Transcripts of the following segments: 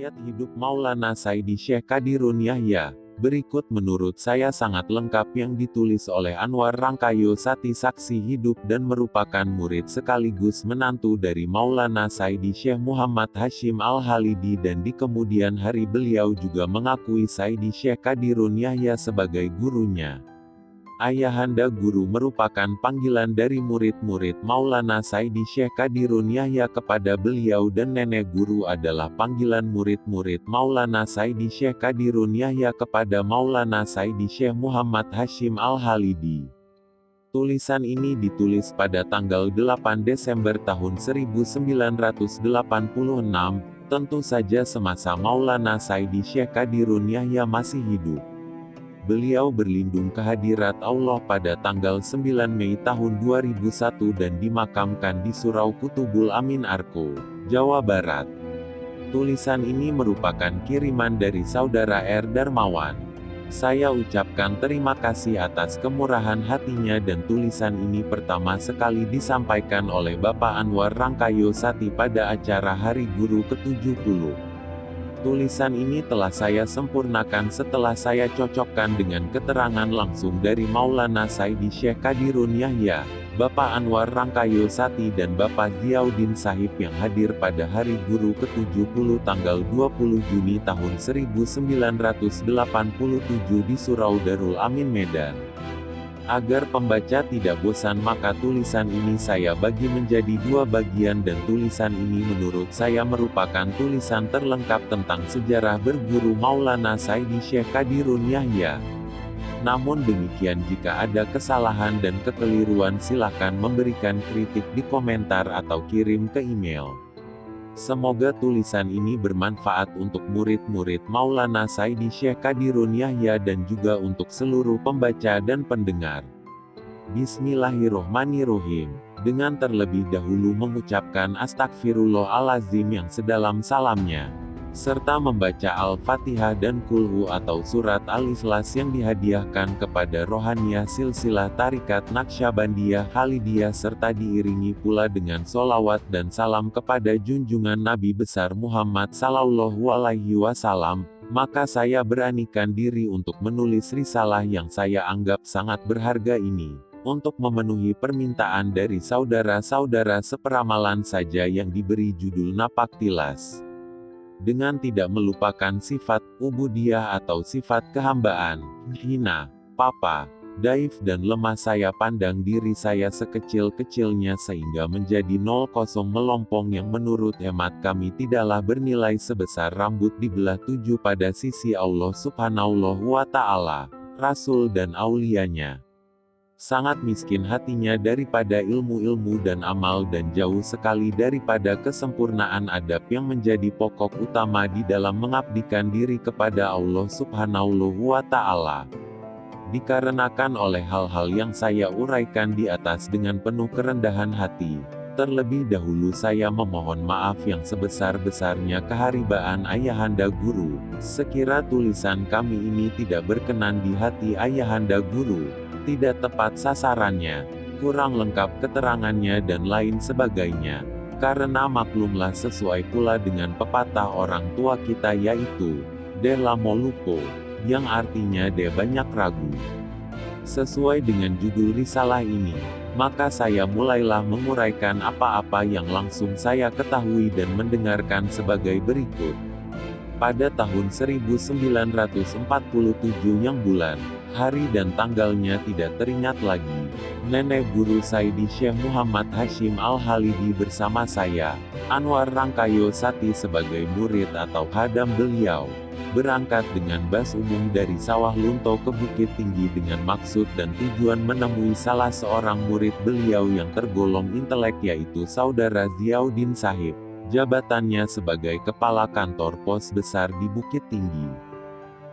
Riwayat hidup Maulana Saidi Syekh Qadirun Yahya. Berikut menurut saya sangat lengkap yang ditulis oleh Anwar Rangkayo Sati, saksi hidup dan merupakan murid sekaligus menantu dari Maulana Saidi Syekh Muhammad Hashim Al-Halidi, dan di kemudian hari beliau juga mengakui Saidi Syekh Qadirun Yahya sebagai gurunya. Ayahanda guru merupakan panggilan dari murid-murid Maulana Saidi Syekh Qadirun Yahya kepada beliau, dan nenek guru adalah panggilan murid-murid Maulana Saidi Syekh Qadirun Yahya kepada Maulana Saidi Syekh Muhammad Hashim Al-Halidi. Tulisan ini ditulis pada tanggal 8 Desember tahun 1986, tentu saja semasa Maulana Saidi Syekh Qadirun Yahya masih hidup. Beliau berlindung kehadirat Allah pada tanggal 9 Mei tahun 2001 dan dimakamkan di Surau Kutubul Amin Arko, Jawa Barat. Tulisan ini merupakan kiriman dari Saudara R. Darmawan. Saya ucapkan terima kasih atas kemurahan hatinya, dan tulisan ini pertama sekali disampaikan oleh Bapak Anwar Rangkayo Sati pada acara Hari Guru ke-70. Tulisan ini telah saya sempurnakan setelah saya cocokkan dengan keterangan langsung dari Maulana Saidi Syekh Qadirun Yahya, Bapak Anwar Rangkayo Sati dan Bapak Ziauddin Sahib yang hadir pada Hari Guru ke-70 tanggal 20 Juni tahun 1987 di Surau Darul Amin, Medan. Agar pembaca tidak bosan, maka tulisan ini saya bagi menjadi dua bagian, dan tulisan ini menurut saya merupakan tulisan terlengkap tentang sejarah berguru Maulana Saidi Syekh Qadirun Yahya. Namun demikian, jika ada kesalahan dan kekeliruan silakan memberikan kritik di komentar atau kirim ke email. Semoga tulisan ini bermanfaat untuk murid-murid Maulana Saidi Syekh Qadirun Yahya dan juga untuk seluruh pembaca dan pendengar. Bismillahirrohmanirrohim. Dengan terlebih dahulu mengucapkan astagfirullahalazim yang sedalam salamnya, serta membaca Al-Fatihah dan Kulhu atau surat Al-Ikhlas yang dihadiahkan kepada rohaniah silsilah tarikat Naqsyabandiyah Khalidiyah, serta diiringi pula dengan sholawat dan salam kepada junjungan Nabi besar Muhammad Sallallahu Alaihi Wasallam, maka saya beranikan diri untuk menulis risalah yang saya anggap sangat berharga ini, untuk memenuhi permintaan dari saudara-saudara seperamalan saja yang diberi judul Napak Tilas. Dengan tidak melupakan sifat ubudiyah atau sifat kehambaan, hina, papa, daif dan lemah, saya pandang diri saya sekecil-kecilnya sehingga menjadi 00 melompong yang menurut hemat kami tidaklah bernilai sebesar rambut dibelah 7 pada sisi Allah Subhanahu wa Ta'ala, Rasul dan aulianya. Sangat miskin hatinya daripada ilmu-ilmu dan amal, dan jauh sekali daripada kesempurnaan adab yang menjadi pokok utama di dalam mengabdikan diri kepada Allah Subhanahu wa Ta'ala. Dikarenakan oleh hal-hal yang saya uraikan di atas dengan penuh kerendahan hati, terlebih dahulu saya memohon maaf yang sebesar-besarnya keharibaan Ayahanda Guru, sekira tulisan kami ini tidak berkenan di hati Ayahanda Guru, tidak tepat sasarannya, kurang lengkap keterangannya dan lain sebagainya. Karena maklumlah, sesuai pula dengan pepatah orang tua kita, yaitu "De la molupo", yang artinya "de banyak ragu". Sesuai dengan judul risalah ini, maka saya mulailah menguraikan apa-apa yang langsung saya ketahui dan mendengarkan sebagai berikut. Pada tahun 1947 yang bulan, hari dan tanggalnya tidak teringat lagi, nenek guru Saidi Syekh Muhammad Hashim Al-Halidi bersama saya, Anwar Rangkayo Sati sebagai murid atau khadam beliau, berangkat dengan bas umum dari Sawah Lunto ke Bukit Tinggi dengan maksud dan tujuan menemui salah seorang murid beliau yang tergolong intelek, yaitu Saudara Ziauddin Sahib. Jabatannya sebagai Kepala Kantor Pos Besar di Bukit Tinggi.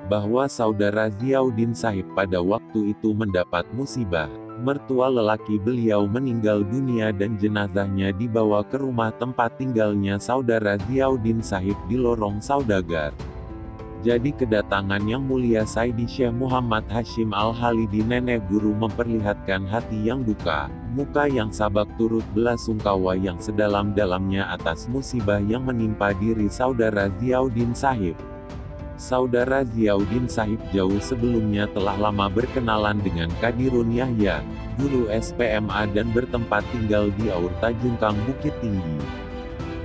Bahwa Saudara Ziauddin Sahib pada waktu itu mendapat musibah, mertua lelaki beliau meninggal dunia dan jenazahnya dibawa ke rumah tempat tinggalnya Saudara Ziauddin Sahib di Lorong Saudagar. Jadi kedatangan Yang Mulia Saidi Syekh Muhammad Hashim Al-Halidi nenek guru memperlihatkan hati yang duka, muka yang sabak turut belasungkawa yang sedalam-dalamnya atas musibah yang menimpa diri saudara Ziauddin Shahib. Saudara Ziauddin Shahib jauh sebelumnya telah lama berkenalan dengan Qadirun Yahya, guru SPMA dan bertempat tinggal di Aur Tajungkang Bukit Tinggi.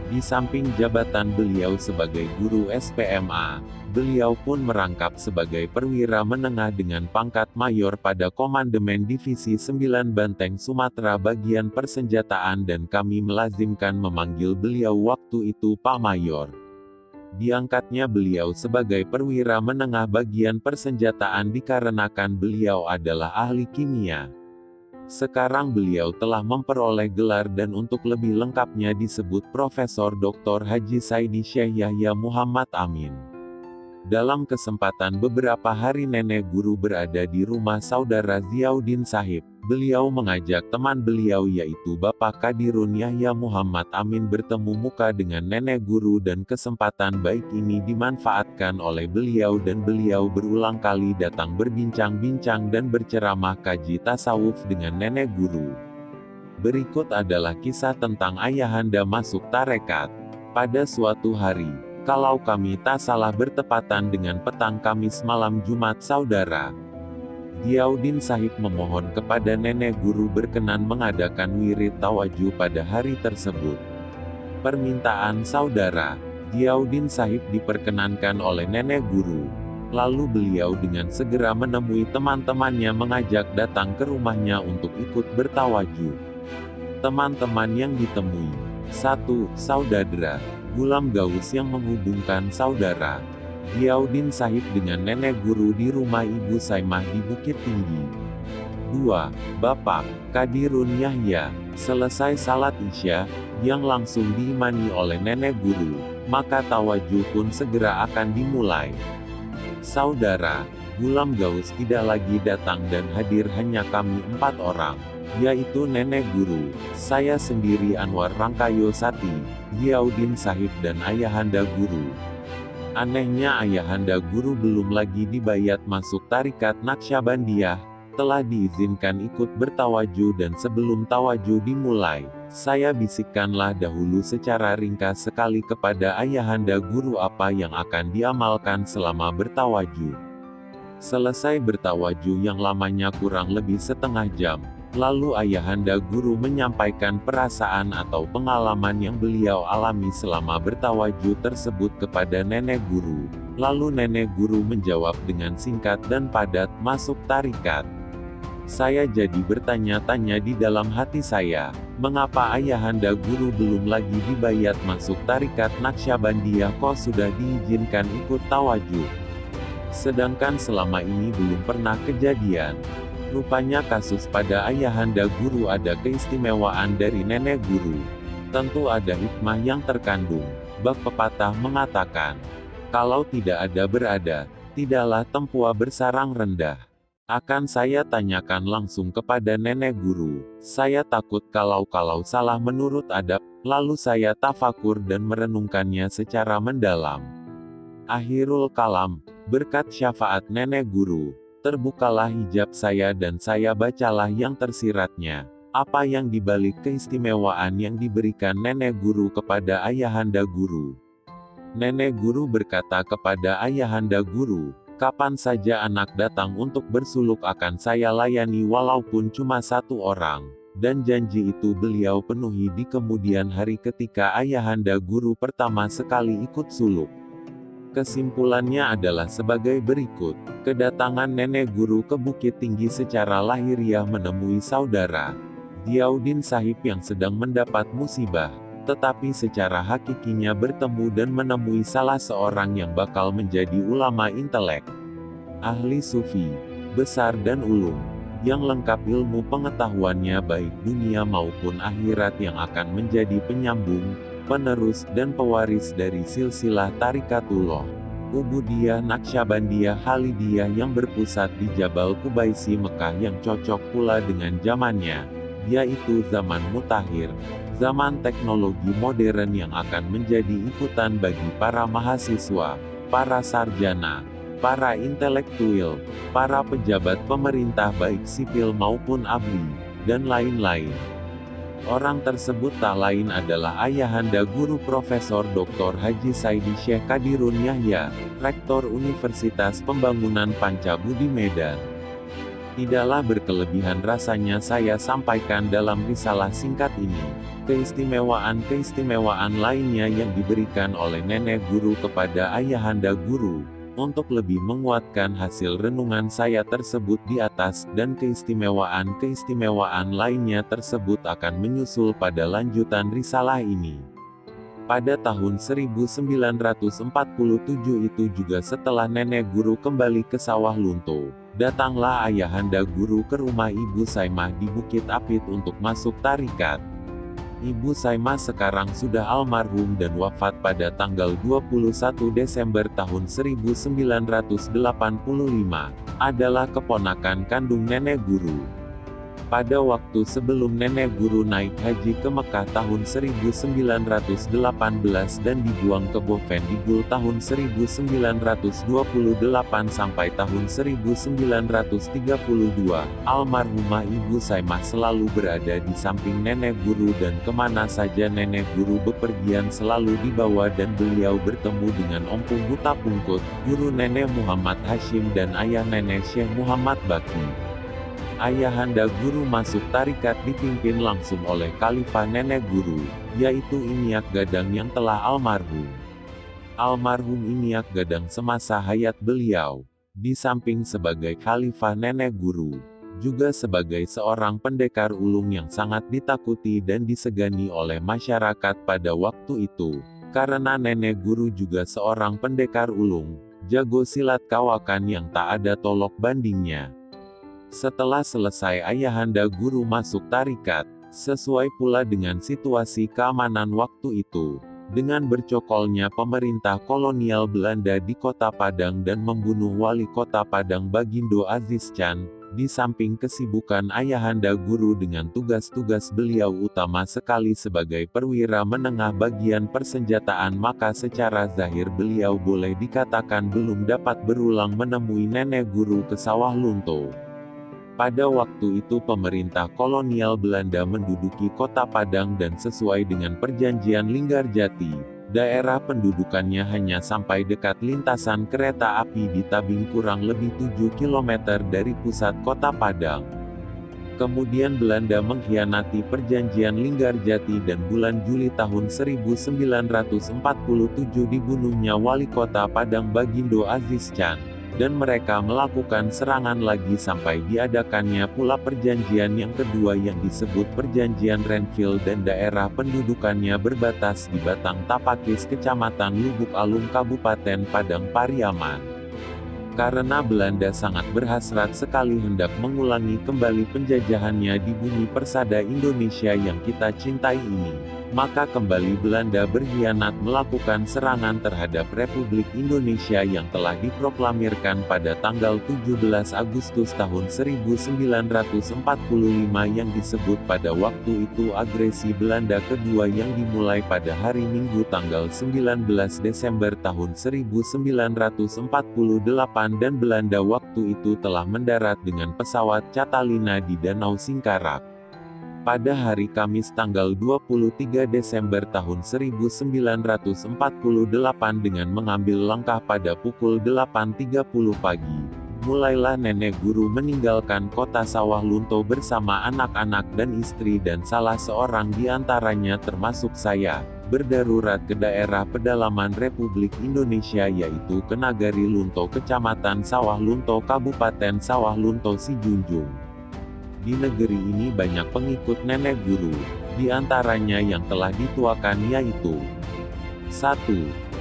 Di samping jabatan beliau sebagai guru SPMA, beliau pun merangkap sebagai perwira menengah dengan pangkat mayor pada Komandemen Divisi 9 Banteng Sumatera bagian persenjataan dan kami melazimkan memanggil beliau waktu itu Pak Mayor. Diangkatnya beliau sebagai perwira menengah bagian persenjataan dikarenakan beliau adalah ahli kimia. Sekarang beliau telah memperoleh gelar dan untuk lebih lengkapnya disebut Profesor Dr. Haji Saidi Syekh Yahya Muhammad Amin. Dalam kesempatan beberapa hari nenek guru berada di rumah saudara Ziauddin Shahib, beliau mengajak teman beliau yaitu Bapak Qadirun Yahya Muhammad Amin bertemu muka dengan nenek guru dan kesempatan baik ini dimanfaatkan oleh beliau dan beliau berulang kali datang berbincang-bincang dan berceramah kaji tasawuf dengan nenek guru. Berikut adalah kisah tentang ayahanda masuk tarekat. Pada suatu hari, kalau kami tak salah bertepatan dengan petang Kamis malam Jumat saudara Ziauddin Shahib memohon kepada nenek guru berkenan mengadakan wirid tawaju pada hari tersebut. Permintaan saudara Ziauddin Shahib diperkenankan oleh nenek guru. Lalu beliau dengan segera menemui teman-temannya mengajak datang ke rumahnya untuk ikut bertawaju. Teman-teman yang ditemui: 1. Saudara Gulam Gaus yang menghubungkan saudara Ziauddin Shahib dengan nenek guru di rumah Ibu Saimah di Bukit Tinggi. 2. Bapak Qadirun Yahya. Selesai salat Isya, yang langsung diimani oleh nenek guru, maka tawajuh pun segera akan dimulai. Saudara Gulam Gaus tidak lagi datang dan hadir hanya kami 4 orang, yaitu nenek guru, saya sendiri Anwar Rangkayo Sati, Ziauddin Shahib dan ayahanda guru. Anehnya ayahanda guru belum lagi dibayat masuk tarikat Naqsyabandiyah, telah diizinkan ikut bertawaju dan sebelum tawaju dimulai, saya bisikkanlah dahulu secara ringkas sekali kepada ayahanda guru apa yang akan diamalkan selama bertawaju. Selesai bertawaju yang lamanya kurang lebih setengah jam, lalu ayahanda guru menyampaikan perasaan atau pengalaman yang beliau alami selama bertawaju tersebut kepada nenek guru. Lalu nenek guru menjawab dengan singkat dan padat, masuk tarikat. Saya jadi bertanya-tanya di dalam hati saya, mengapa ayahanda guru belum lagi dibayat masuk tarikat Naqsyabandiyah kok sudah diizinkan ikut tawaju? Sedangkan selama ini belum pernah kejadian. Rupanya kasus pada ayahanda guru ada keistimewaan dari nenek guru. Tentu ada hikmah yang terkandung. Bak pepatah mengatakan, kalau tidak ada berada, tidaklah tempua bersarang rendah. Akan saya tanyakan langsung kepada nenek guru. Saya takut kalau salah menurut adab, lalu saya tafakur dan merenungkannya secara mendalam. Akhirul kalam, berkat syafaat nenek guru, terbukalah hijab saya dan saya bacalah yang tersiratnya. Apa yang dibalik keistimewaan yang diberikan nenek guru kepada ayahanda guru. Nenek guru berkata kepada ayahanda guru, kapan saja anak datang untuk bersuluk akan saya layani walaupun cuma 1 orang. Dan janji itu beliau penuhi di kemudian hari ketika ayahanda guru pertama sekali ikut suluk. Kesimpulannya adalah sebagai berikut. Kedatangan nenek guru ke Bukit Tinggi secara lahiriah menemui saudara Ziauddin Shahib yang sedang mendapat musibah, tetapi secara hakikinya bertemu dan menemui salah seorang yang bakal menjadi ulama intelek, ahli sufi, besar dan ulum, yang lengkap ilmu pengetahuannya baik dunia maupun akhirat yang akan menjadi penyambung, penerus dan pewaris dari silsilah Tarikatullah Ubudiyah Naqsyabandiyah Halidiyah yang berpusat di Jabal Qubaisi Mekah yang cocok pula dengan zamannya, yaitu zaman mutakhir, zaman teknologi modern yang akan menjadi ikutan bagi para mahasiswa. para sarjana, para intelektual, para pejabat pemerintah baik sipil maupun ABRI, dan lain-lain. Orang tersebut tak lain adalah ayahanda guru Profesor Dr. Haji Saidi Syekh Kadirun Yahya, Rektor Universitas Pembangunan Pancabudi Medan. Tidaklah berkelebihan rasanya saya sampaikan dalam risalah singkat ini, keistimewaan-keistimewaan lainnya yang diberikan oleh nenek guru kepada ayahanda guru, untuk lebih menguatkan hasil renungan saya tersebut di atas, dan keistimewaan-keistimewaan lainnya tersebut akan menyusul pada lanjutan risalah ini. Pada tahun 1947 itu juga setelah nenek guru kembali ke Sawah Lunto, datanglah ayahanda guru ke rumah Ibu Saimah di Bukit Apit untuk masuk tarikat. Ibu Saimah sekarang sudah almarhum dan wafat pada tanggal 21 Desember tahun 1985, adalah keponakan kandung nenek guru. Pada waktu sebelum nenek guru naik haji ke Mekah tahun 1918 dan dibuang ke Bovendigul tahun 1928 sampai tahun 1932, almarhumah Ibu Saimah selalu berada di samping nenek guru dan kemana saja nenek guru bepergian selalu dibawa dan beliau bertemu dengan Ompung Buta Pungkut, guru nenek Muhammad Hashim dan ayah nenek Syekh Muhammad Baki. Ayahanda guru masuk tarikat dipimpin langsung oleh khalifah nenek guru, yaitu Iniak Gadang yang telah almarhum. Almarhum Iniak Gadang semasa hayat beliau, di samping sebagai khalifah nenek guru, juga sebagai seorang pendekar ulung yang sangat ditakuti dan disegani oleh masyarakat pada waktu itu, karena nenek guru juga seorang pendekar ulung, jago silat kawakan yang tak ada tolok bandingnya. Setelah selesai ayahanda guru masuk tarikat, sesuai pula dengan situasi keamanan waktu itu, dengan bercokolnya pemerintah kolonial Belanda di kota Padang dan membunuh wali kota Padang Bagindo Aziz Can, di samping kesibukan ayahanda guru dengan tugas-tugas beliau utama sekali sebagai perwira menengah bagian persenjataan, maka secara zahir beliau boleh dikatakan belum dapat berulang menemui nenek guru ke Sawah Lunto. Pada waktu itu pemerintah kolonial Belanda menduduki kota Padang dan sesuai dengan perjanjian Linggarjati, daerah pendudukannya hanya sampai dekat lintasan kereta api di Tabing kurang lebih 7 km dari pusat kota Padang. Kemudian Belanda mengkhianati perjanjian Linggarjati dan bulan Juli tahun 1947 dibunuhnya wali kota Padang Bagindo Aziz Can. Dan mereka melakukan serangan lagi sampai diadakannya pula perjanjian yang kedua yang disebut Perjanjian Renville dan daerah pendudukannya berbatas di Batang Tapakis Kecamatan Lubuk Alung Kabupaten Padang Pariaman. Karena Belanda sangat berhasrat sekali hendak mengulangi kembali penjajahannya di bumi persada Indonesia yang kita cintai ini, maka kembali Belanda berkhianat melakukan serangan terhadap Republik Indonesia yang telah diproklamirkan pada tanggal 17 Agustus tahun 1945 yang disebut pada waktu itu agresi Belanda kedua yang dimulai pada hari Minggu tanggal 19 Desember tahun 1948 dan Belanda waktu itu telah mendarat dengan pesawat Catalina di Danau Singkarak. Pada hari Kamis tanggal 23 Desember tahun 1948 dengan mengambil langkah pada pukul 8.30 pagi, mulailah nenek guru meninggalkan kota Sawah Lunto bersama anak-anak dan istri dan salah seorang di antaranya termasuk saya, berdarurat ke daerah pedalaman Republik Indonesia yaitu ke Nagari Lunto Kecamatan Sawah Lunto Kabupaten Sawah Lunto Sijunjung. Di negeri ini banyak pengikut nenek guru, di antaranya yang telah dituakan yaitu 1.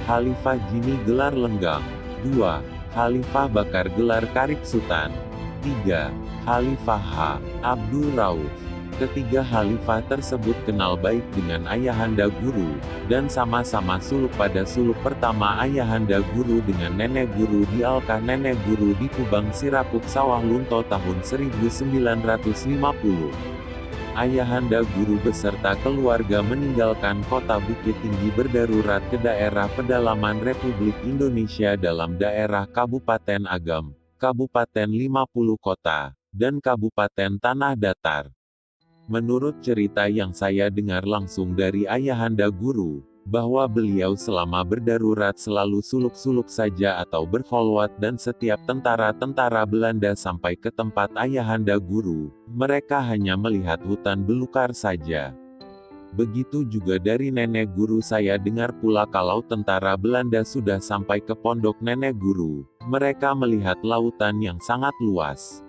Khalifah Jini gelar Lenggang. 2. Khalifah Bakar gelar Karip Sutan. 3. Khalifah H. Abdul Rauf. Ketiga khalifah tersebut kenal baik dengan ayahanda guru, dan sama-sama suluk pada suluk pertama ayahanda guru dengan nenek guru di Alkah nenek guru di Kubang Sirapuk Sawah Lunto tahun 1950. Ayahanda guru beserta keluarga meninggalkan kota Bukit Tinggi berdarurat ke daerah pedalaman Republik Indonesia dalam daerah Kabupaten Agam, Kabupaten 50 Kota, dan Kabupaten Tanah Datar. Menurut cerita yang saya dengar langsung dari Ayahanda guru, bahwa beliau selama berdarurat selalu suluk-suluk saja atau berkholwat dan setiap tentara-tentara Belanda sampai ke tempat Ayahanda guru, mereka hanya melihat hutan belukar saja. Begitu juga dari nenek guru saya dengar pula kalau tentara Belanda sudah sampai ke pondok nenek guru, mereka melihat lautan yang sangat luas.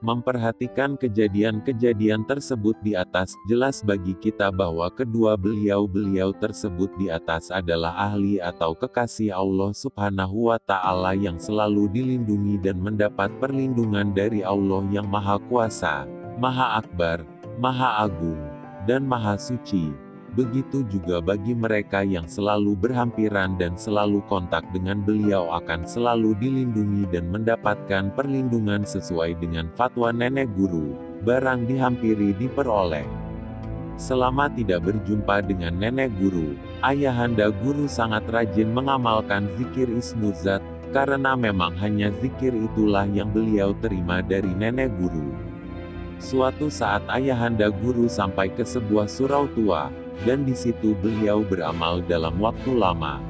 Memperhatikan kejadian-kejadian tersebut di atas, jelas bagi kita bahwa kedua beliau-beliau tersebut di atas adalah ahli atau kekasih Allah Subhanahu wa Ta'ala yang selalu dilindungi dan mendapat perlindungan dari Allah yang Maha Kuasa, Maha Akbar, Maha Agung, dan Maha Suci. Begitu juga bagi mereka yang selalu berhampiran dan selalu kontak dengan beliau akan selalu dilindungi dan mendapatkan perlindungan sesuai dengan fatwa nenek guru, barang dihampiri diperoleh. Selama tidak berjumpa dengan nenek guru, Ayahanda guru sangat rajin mengamalkan zikir Ismuzat, karena memang hanya zikir itulah yang beliau terima dari nenek guru. Suatu saat Ayahanda guru sampai ke sebuah surau tua, dan di situ beliau beramal dalam waktu lama.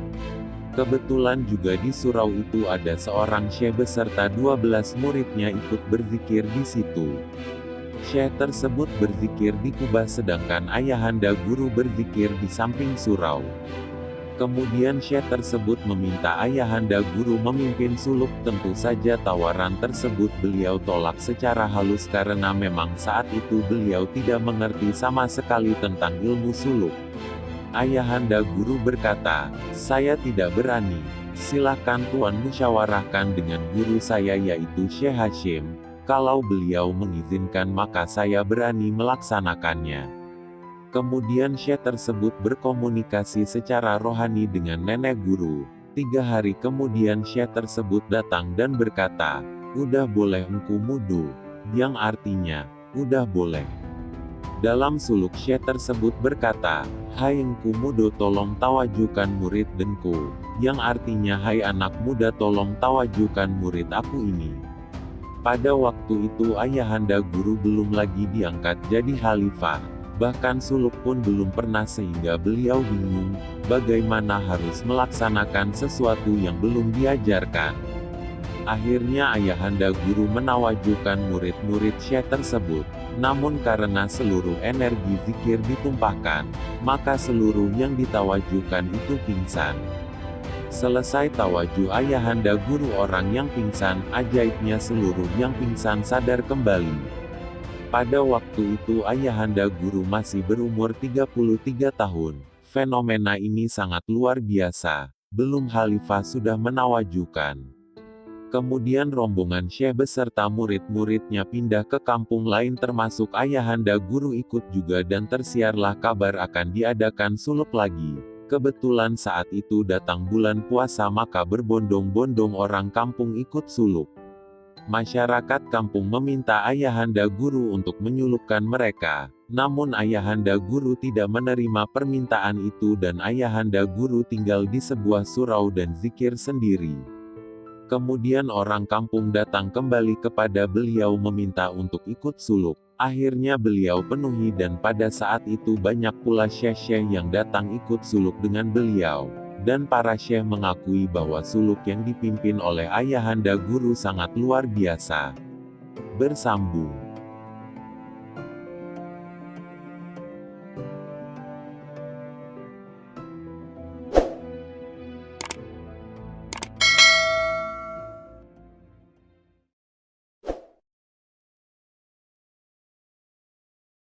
Kebetulan juga di surau itu ada seorang syekh beserta 12 muridnya ikut berzikir di situ. Syekh tersebut berzikir di kubah sedangkan Ayahanda guru berzikir di samping surau. Kemudian syekh tersebut meminta Ayahanda guru memimpin suluk, tentu saja tawaran tersebut beliau tolak secara halus karena memang saat itu beliau tidak mengerti sama sekali tentang ilmu suluk. Ayahanda guru berkata, "Saya tidak berani, silahkan tuan musyawarahkan dengan guru saya yaitu Syekh Hashim, kalau beliau mengizinkan maka saya berani melaksanakannya." Kemudian syekh tersebut berkomunikasi secara rohani dengan nenek guru. 3 hari kemudian syekh tersebut datang dan berkata, "Udah boleh engku mudu," yang artinya, "Udah boleh." Dalam suluk syekh tersebut berkata, "Hai engku mudo tolong tawajukan murid dengku," yang artinya, "Hai anak muda tolong tawajukan murid aku ini." Pada waktu itu Ayahanda guru belum lagi diangkat jadi khalifah. Bahkan suluk pun belum pernah sehingga beliau bingung, bagaimana harus melaksanakan sesuatu yang belum diajarkan. Akhirnya Ayahanda guru menawajukan murid-murid syekh tersebut, namun karena seluruh energi zikir ditumpahkan, maka seluruh yang ditawajukan itu pingsan. Selesai tawajuh Ayahanda guru orang yang pingsan, ajaibnya seluruh yang pingsan sadar kembali. Pada waktu itu Ayahanda guru masih berumur 33 tahun. Fenomena ini sangat luar biasa. Belum khalifah sudah menawajukan. Kemudian rombongan syekh beserta murid-muridnya pindah ke kampung lain termasuk Ayahanda guru ikut juga dan tersiarlah kabar akan diadakan suluk lagi. Kebetulan saat itu datang bulan puasa maka berbondong-bondong orang kampung ikut suluk. Masyarakat kampung meminta Ayahanda guru untuk menyulupkan mereka. Namun Ayahanda guru tidak menerima permintaan itu dan Ayahanda guru tinggal di sebuah surau dan zikir sendiri. Kemudian orang kampung datang kembali kepada beliau meminta untuk ikut suluk. Akhirnya beliau penuhi dan pada saat itu banyak pula syekh-syekh yang datang ikut suluk dengan beliau. Dan para syekh mengakui bahwa suluk yang dipimpin oleh Ayahanda guru sangat luar biasa. Bersambung.